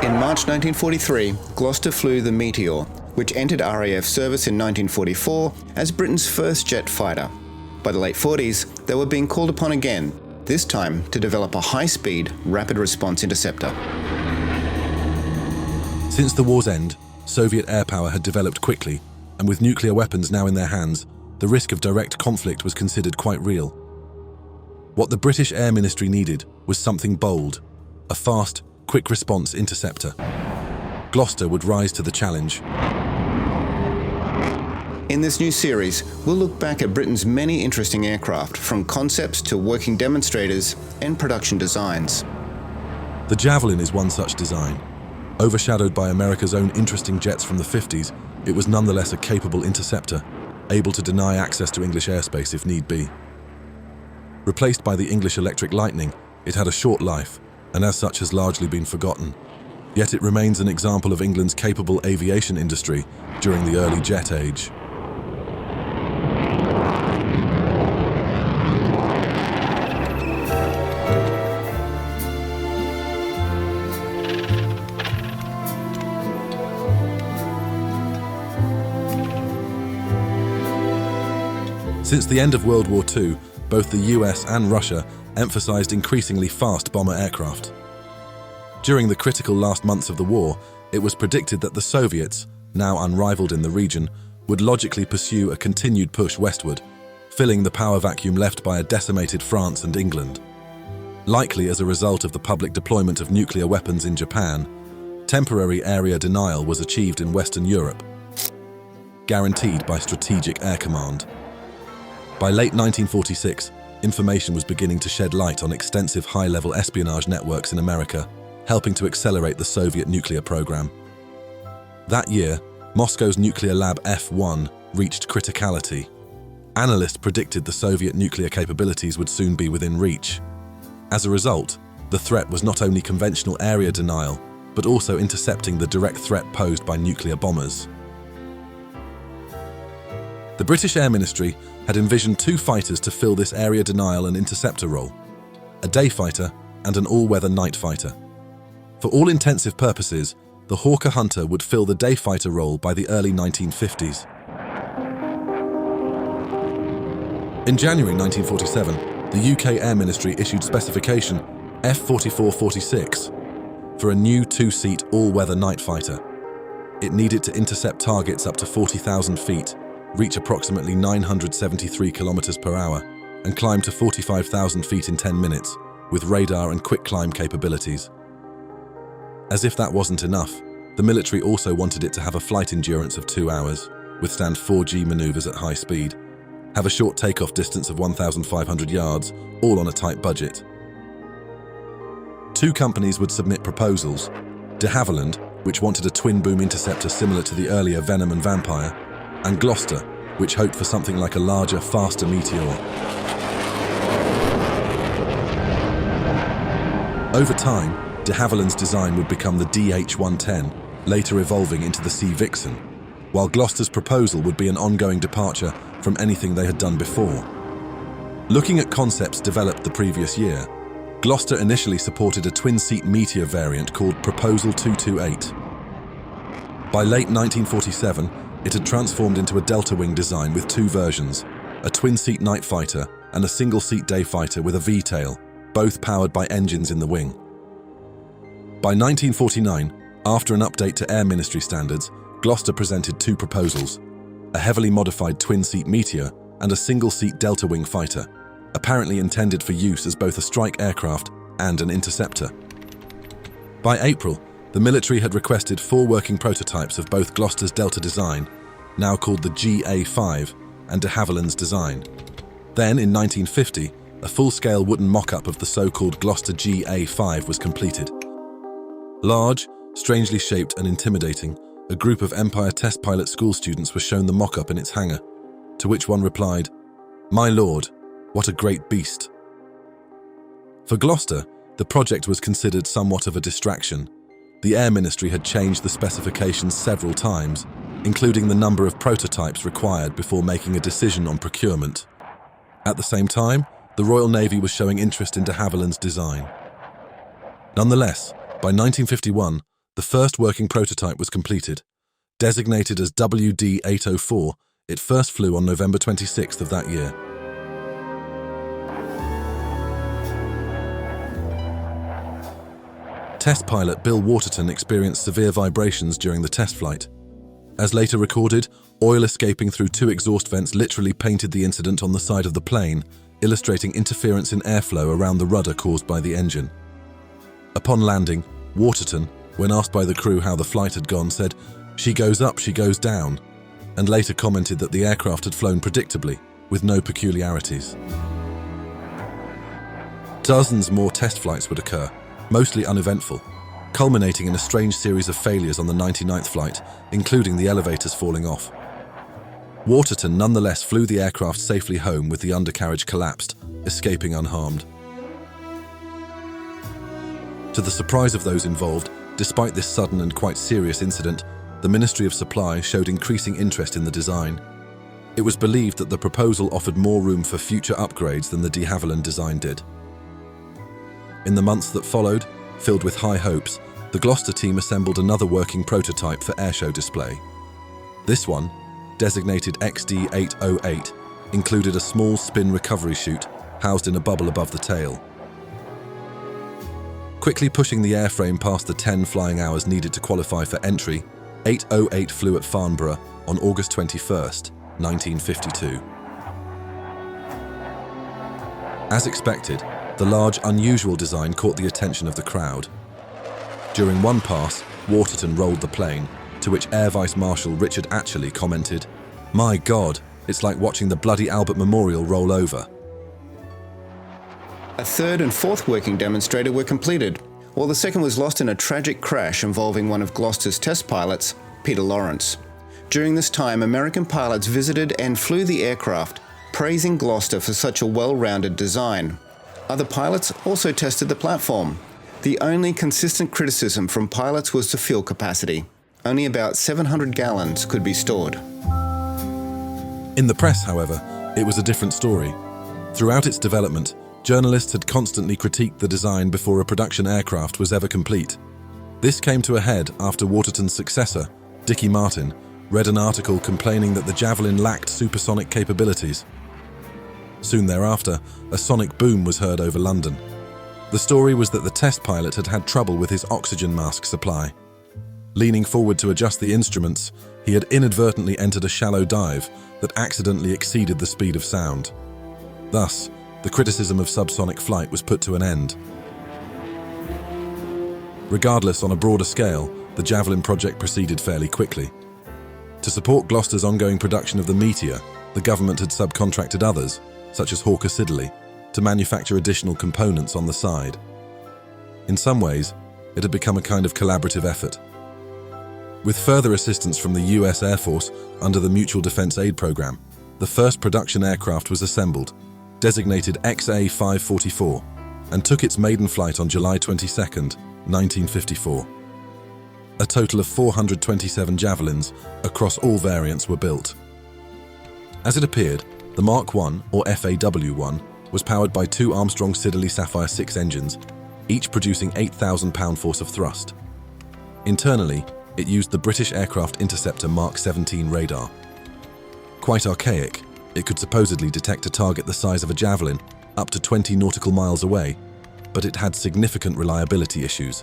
In March 1943, Gloster flew the Meteor, which entered RAF service in 1944 as Britain's first jet fighter. By the late 40s, they were being called upon again, this time to develop a high-speed, rapid-response interceptor. Since the war's end, Soviet air power had developed quickly, and with nuclear weapons now in their hands, the risk of direct conflict was considered quite real. What the British Air Ministry needed was something bold, a fast, quick-response interceptor. Gloster would rise to the challenge. In this new series, we'll look back at Britain's many interesting aircraft, from concepts to working demonstrators and production designs. The Javelin is one such design. Overshadowed by America's own interesting jets from the 50s, it was nonetheless a capable interceptor, able to deny access to English airspace if need be. Replaced by the English Electric Lightning, it had a short life, and as such has largely been forgotten. Yet it remains an example of England's capable aviation industry during the early jet age. Since the end of World War II, both the US and Russia emphasized increasingly fast bomber aircraft. During the critical last months of the war, it was predicted that the Soviets, now unrivaled in the region, would logically pursue a continued push westward, filling the power vacuum left by a decimated France and England. Likely as a result of the public deployment of nuclear weapons in Japan, temporary area denial was achieved in Western Europe, guaranteed by Strategic Air Command. By late 1946, information was beginning to shed light on extensive high-level espionage networks in America, helping to accelerate the Soviet nuclear program. That year, Moscow's nuclear lab F1 reached criticality. Analysts predicted the Soviet nuclear capabilities would soon be within reach. As a result, the threat was not only conventional area denial, but also intercepting the direct threat posed by nuclear bombers. The British Air Ministry had envisioned two fighters to fill this area denial and interceptor role, a day fighter and an all-weather night fighter. For all intensive purposes, the Hawker Hunter would fill the day fighter role by the early 1950s. In January 1947, the UK Air Ministry issued specification F-4446 for a new two-seat all-weather night fighter. It needed to intercept targets up to 40,000 feet, reach approximately 973 kilometers per hour, and climb to 45,000 feet in 10 minutes, with radar and quick climb capabilities. As if that wasn't enough, the military also wanted it to have a flight endurance of 2 hours, withstand 4G maneuvers at high speed, have a short takeoff distance of 1,500 yards, all on a tight budget. Two companies would submit proposals: de Havilland, which wanted a twin-boom interceptor similar to the earlier Venom and Vampire, and Gloster, which hoped for something like a larger, faster Meteor. Over time, de Havilland's design would become the DH-110, later evolving into the Sea Vixen, while Gloster's proposal would be an ongoing departure from anything they had done before. Looking at concepts developed the previous year, Gloster initially supported a twin-seat Meteor variant called Proposal 228. By late 1947, it had transformed into a delta-wing design with two versions, a twin-seat night fighter and a single-seat day fighter with a V-tail, both powered by engines in the wing. By 1949, after an update to Air Ministry standards, Gloster presented two proposals: a heavily modified twin-seat Meteor and a single-seat delta-wing fighter, apparently intended for use as both a strike aircraft and an interceptor. By April, the military had requested 4 working prototypes of both Gloster's Delta design, now called the GA-5, and de Havilland's design. Then, in 1950, a full-scale wooden mock-up of the so-called Gloster GA-5 was completed. Large, strangely shaped and intimidating, a group of Empire test pilot school students were shown the mock-up in its hangar, to which one replied, "My lord, what a great beast." For Gloster, the project was considered somewhat of a distraction. The Air Ministry had changed the specifications several times, including the number of prototypes required before making a decision on procurement. At the same time, the Royal Navy was showing interest in de Havilland's design. Nonetheless, by 1951, The first working prototype was completed. Designated as WD-804, it first flew on November 26th of that year. Test pilot Bill Waterton experienced severe vibrations during the test flight. As later recorded, oil escaping through two exhaust vents literally painted the incident on the side of the plane, illustrating interference in airflow around the rudder caused by the engine. Upon landing, Waterton, when asked by the crew how the flight had gone, said, "She goes up, she goes down," and later commented that the aircraft had flown predictably, with no peculiarities. Dozens more test flights would occur, mostly uneventful, culminating in a strange series of failures on the 99th flight, including the elevators falling off. Waterton nonetheless flew the aircraft safely home with the undercarriage collapsed, escaping unharmed. To the surprise of those involved, despite this sudden and quite serious incident, the Ministry of Supply showed increasing interest in the design. It was believed that the proposal offered more room for future upgrades than the de Havilland design did. In the months that followed, filled with high hopes, the Gloster team assembled another working prototype for airshow display. This one, designated XD-808, included a small spin recovery chute housed in a bubble above the tail. Quickly pushing the airframe past the 10 flying hours needed to qualify for entry, 808 flew at Farnborough on August 21st, 1952. As expected, the large, unusual design caught the attention of the crowd. During one pass, Waterton rolled the plane, to which Air Vice Marshal Richard Atcherley commented, "My God, it's like watching the bloody Albert Memorial roll over." A third and fourth working demonstrator were completed, while the second was lost in a tragic crash involving one of Gloster's test pilots, Peter Lawrence. During this time, American pilots visited and flew the aircraft, praising Gloster for such a well-rounded design. Other pilots also tested the platform. The only consistent criticism from pilots was the fuel capacity. Only about 700 gallons could be stored. In the press, however, it was a different story. Throughout its development, journalists had constantly critiqued the design before a production aircraft was ever complete. This came to a head after Waterton's successor, Dickie Martin, read an article complaining that the Javelin lacked supersonic capabilities. Soon thereafter, a sonic boom was heard over London. The story was that the test pilot had had trouble with his oxygen mask supply. Leaning forward to adjust the instruments, he had inadvertently entered a shallow dive that accidentally exceeded the speed of sound. Thus, the criticism of subsonic flight was put to an end. Regardless, on a broader scale, the Javelin project proceeded fairly quickly. To support Gloster's ongoing production of the Meteor, the government had subcontracted others, such as Hawker Siddeley, to manufacture additional components on the side. In some ways, it had become a kind of collaborative effort. With further assistance from the US Air Force under the Mutual Defense Aid Program, the first production aircraft was assembled, designated XA-544, and took its maiden flight on July 22, 1954. A total of 427 Javelins across all variants were built. As it appeared, the Mark I, or FAW-1, was powered by two Armstrong Siddeley Sapphire 6 engines, each producing 8,000 pound-force of thrust. Internally, it used the British aircraft Interceptor Mark 17 radar. Quite archaic, it could supposedly detect a target the size of a javelin up to 20 nautical miles away, but it had significant reliability issues.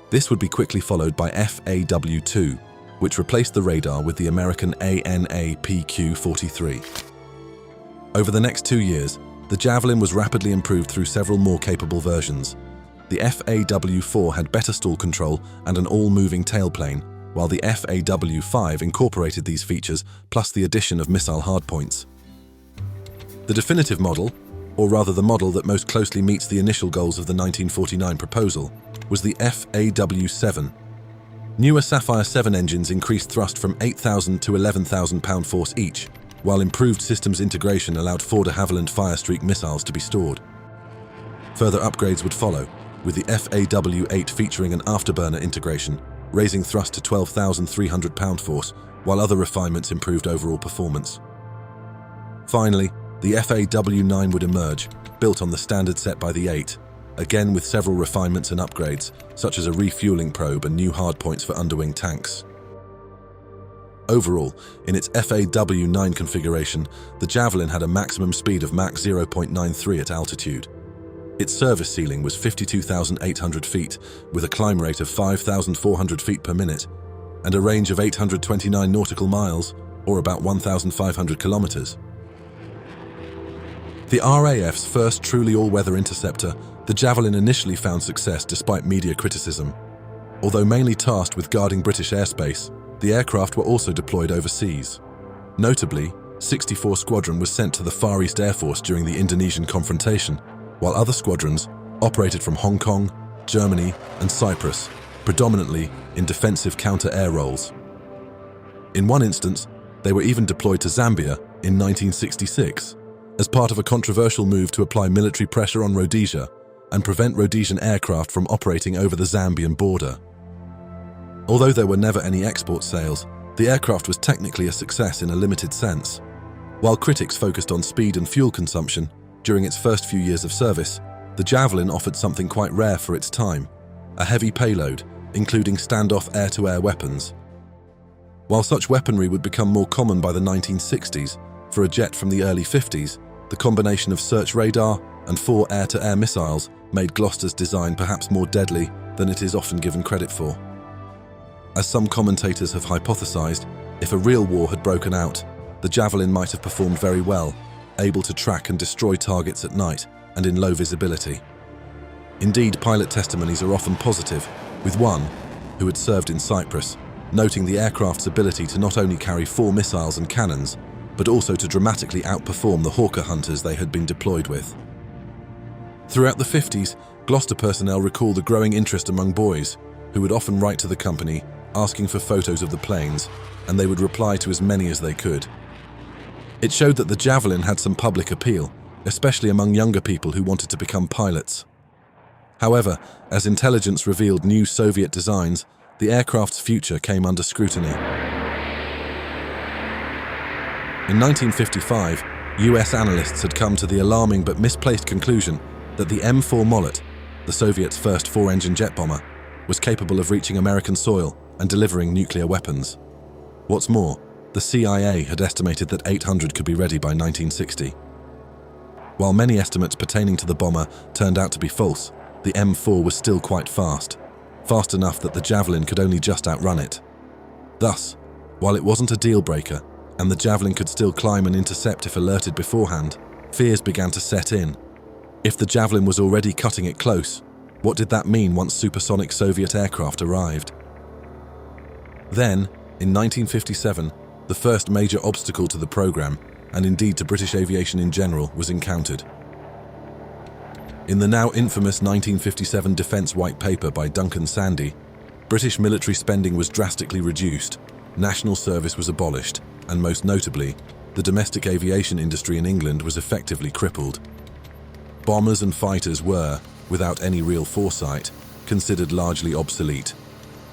This would be quickly followed by FAW-2, which replaced the radar with the American ANA-PQ-43. Over the next 2 years, the Javelin was rapidly improved through several more capable versions. The FAW-4 had better stall control and an all-moving tailplane, while the FAW-5 incorporated these features plus the addition of missile hardpoints. The definitive model, or rather the model that most closely meets the initial goals of the 1949 proposal, was the FAW-7. Newer Sapphire 7 engines increased thrust from 8,000 to 11,000 pound-force each, while improved systems integration allowed 4 de Havilland Firestreak missiles to be stored. Further upgrades would follow, with the FAW-8 featuring an afterburner integration, raising thrust to 12,300 pound-force, while other refinements improved overall performance. Finally, the FAW-9 would emerge, built on the standard set by the 8, again with several refinements and upgrades, such as a refueling probe and new hardpoints for underwing tanks. Overall, in its FAW-9 configuration, the Javelin had a maximum speed of Mach 0.93 at altitude. Its service ceiling was 52,800 feet, with a climb rate of 5,400 feet per minute, and a range of 829 nautical miles, or about 1,500 kilometers. The RAF's first truly all-weather interceptor, the Javelin initially found success despite media criticism. Although mainly tasked with guarding British airspace, the aircraft were also deployed overseas. Notably, 64 Squadron was sent to the Far East Air Force during the Indonesian confrontation, while other squadrons operated from Hong Kong, Germany, and Cyprus, predominantly in defensive counter-air roles. In one instance, they were even deployed to Zambia in 1966, as part of a controversial move to apply military pressure on Rhodesia and prevent Rhodesian aircraft from operating over the Zambian border. Although there were never any export sales, the aircraft was technically a success in a limited sense. While critics focused on speed and fuel consumption during its first few years of service, the Javelin offered something quite rare for its time: a heavy payload, including standoff air-to-air weapons. While such weaponry would become more common by the 1960s, for a jet from the early 50s, the combination of search radar and 4 air-to-air missiles made Gloster's design perhaps more deadly than it is often given credit for. As some commentators have hypothesized, if a real war had broken out, the Javelin might have performed very well, able to track and destroy targets at night and in low visibility. Indeed, pilot testimonies are often positive, with one, who had served in Cyprus, noting the aircraft's ability to not only carry 4 missiles and cannons, but also to dramatically outperform the Hawker Hunters they had been deployed with. Throughout the 50s, Gloster personnel recall the growing interest among boys, who would often write to the company asking for photos of the planes, and they would reply to as many as they could. It showed that the Javelin had some public appeal, especially among younger people who wanted to become pilots. However, as intelligence revealed new Soviet designs, the aircraft's future came under scrutiny. In 1955, US analysts had come to the alarming but misplaced conclusion that the M4 Molot, the Soviets' first 4-engine jet bomber, was capable of reaching American soil and delivering nuclear weapons. What's more, the CIA had estimated that 800 could be ready by 1960. While many estimates pertaining to the bomber turned out to be false, the M4 was still quite fast enough that the Javelin could only just outrun it. Thus, while it wasn't a deal-breaker, and the Javelin could still climb and intercept if alerted beforehand, fears began to set in. If the Javelin was already cutting it close, what did that mean once supersonic Soviet aircraft arrived? Then, in 1957, the first major obstacle to the program, and indeed to British aviation in general, was encountered. In the now infamous 1957 Defence White Paper by Duncan Sandys, British military spending was drastically reduced, national service was abolished, and most notably, the domestic aviation industry in England was effectively crippled. Bombers and fighters were, without any real foresight, considered largely obsolete,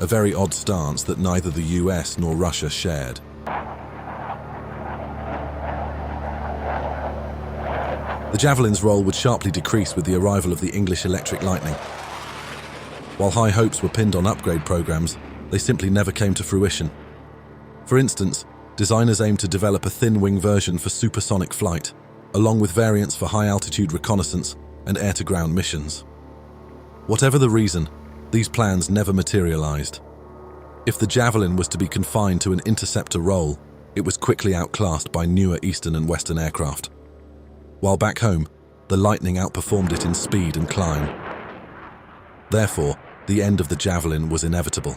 a very odd stance that neither the US nor Russia shared. The Javelin's role would sharply decrease with the arrival of the English Electric Lightning. While high hopes were pinned on upgrade programs, they simply never came to fruition. For instance, designers aimed to develop a thin-wing version for supersonic flight, along with variants for high-altitude reconnaissance and air-to-ground missions. Whatever the reason, these plans never materialized. If the Javelin was to be confined to an interceptor role, it was quickly outclassed by newer Eastern and Western aircraft. While back home, the Lightning outperformed it in speed and climb. Therefore, the end of the Javelin was inevitable.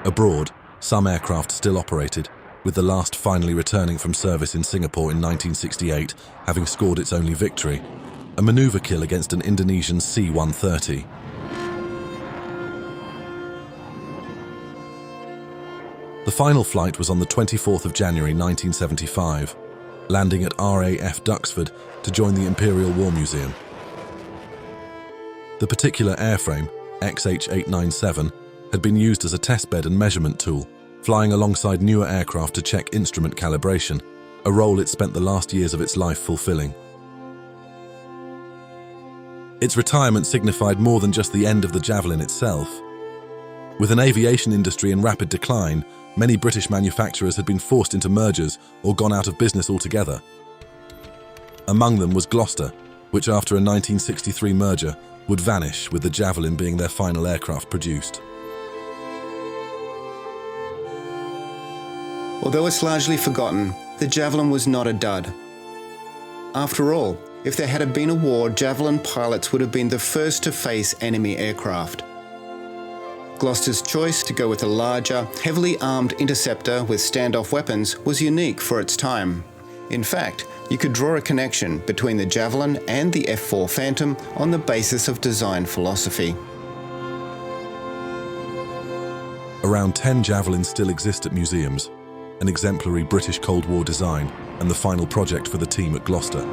Abroad, some aircraft still operated, with the last finally returning from service in Singapore in 1968, having scored its only victory, a maneuver kill against an Indonesian C-130. The final flight was on the 24th of January 1975, landing at RAF Duxford to join the Imperial War Museum. The particular airframe, XH-897, had been used as a testbed and measurement tool, flying alongside newer aircraft to check instrument calibration, a role it spent the last years of its life fulfilling. Its retirement signified more than just the end of the Javelin itself. With an aviation industry in rapid decline, many British manufacturers had been forced into mergers or gone out of business altogether. Among them was Gloster, which after a 1963 merger would vanish, with the Javelin being their final aircraft produced. Although it's largely forgotten, the Javelin was not a dud. After all, if there had been a war, Javelin pilots would have been the first to face enemy aircraft. Gloster's choice to go with a larger, heavily armed Interceptor with standoff weapons was unique for its time. In fact, you could draw a connection between the Javelin and the F-4 Phantom on the basis of design philosophy. Around 10 Javelins still exist at museums, an exemplary British Cold War design and the final project for the team at Gloster.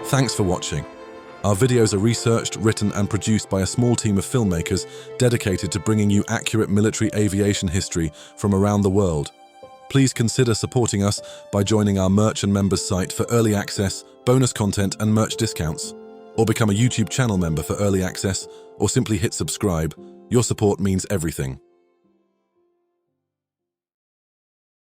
Thanks for watching. Our videos are researched, written and produced by a small team of filmmakers dedicated to bringing you accurate military aviation history from around the world. Please consider supporting us by joining our merch and members site for early access, bonus content and merch discounts. Or become a YouTube channel member for early access, or simply hit subscribe. Your support means everything.